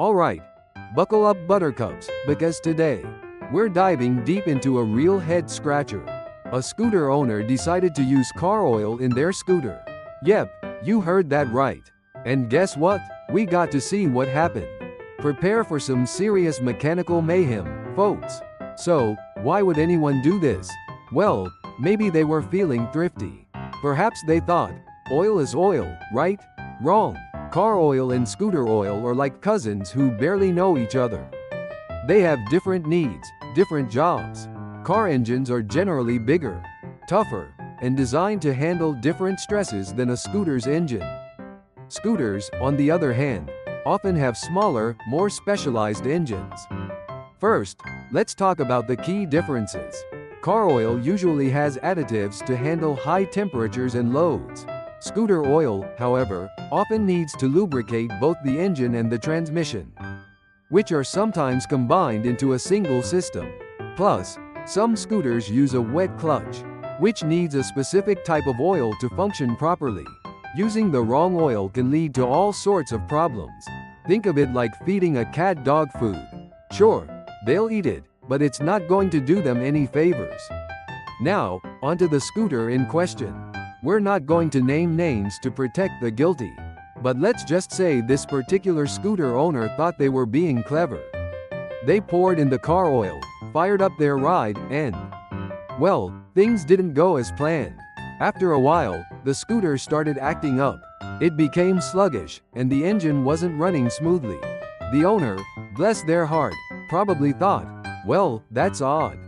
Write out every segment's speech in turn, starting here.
Alright, buckle up buttercups, because today, we're diving deep into a real head scratcher. A scooter owner decided to use car oil in their scooter. Yep, you heard that right. And guess what? We got to see what happened. Prepare for some serious mechanical mayhem, folks. So, why would anyone do this? Well, maybe they were feeling thrifty. Perhaps they thought, oil is oil, right? Wrong. Car oil and scooter oil are like cousins who barely know each other. They have different needs, different jobs. Car engines are generally bigger, tougher, and designed to handle different stresses than a scooter's engine. Scooters, on the other hand, often have smaller, more specialized engines. First, let's talk about the key differences. Car oil usually has additives to handle high temperatures and loads. Scooter oil, however, often needs to lubricate both the engine and the transmission, which are sometimes combined into a single system. Plus, some scooters use a wet clutch, which needs a specific type of oil to function properly. Using the wrong oil can lead to all sorts of problems. Think of it like feeding a cat dog food. Sure, they'll eat it, but it's not going to do them any favors. Now, onto the scooter in question. We're not going to name names to protect the guilty. But let's just say this particular scooter owner thought they were being clever. They poured in the car oil, fired up their ride, and, well, things didn't go as planned. After a while, the scooter started acting up. It became sluggish, and the engine wasn't running smoothly. The owner, bless their heart, probably thought, well, that's odd.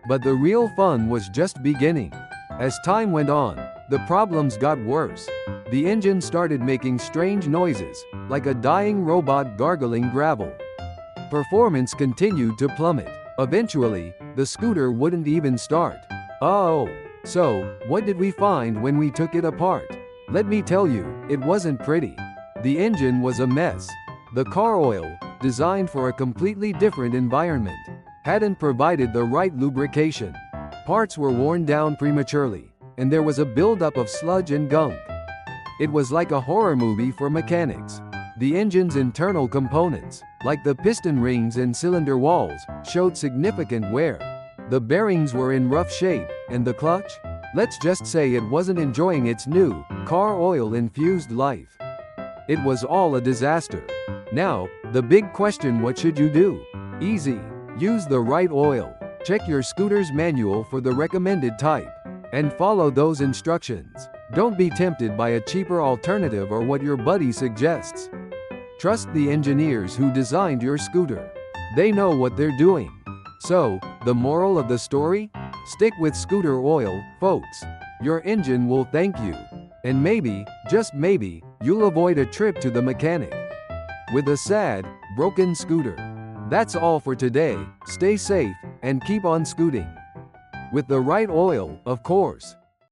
But the real fun was just beginning. As time went on, the problems got worse. The engine started making strange noises, like a dying robot gargling gravel. Performance continued to plummet. Eventually, the scooter wouldn't even start. Oh, so, what did we find when we took it apart? Let me tell you, it wasn't pretty. The engine was a mess. The car oil, designed for a completely different environment, hadn't provided the right lubrication. Parts were worn down prematurely, and there was a buildup of sludge and gunk. It was like a horror movie for mechanics. The engine's internal components, like the piston rings and cylinder walls, showed significant wear. The bearings were in rough shape, and the clutch? Let's just say it wasn't enjoying its new, car oil-infused life. It was all a disaster. Now, the big question: what should you do? Easy. Use the right oil. Check your scooter's manual for the recommended type, and follow those instructions. Don't be tempted by a cheaper alternative or what your buddy suggests. Trust the engineers who designed your scooter. They know what they're doing. So, the moral of the story? Stick with scooter oil, folks. Your engine will thank you. And maybe, just maybe, you'll avoid a trip to the mechanic with a sad, broken scooter. That's all for today. Stay safe, and keep on scooting. With the right oil, of course.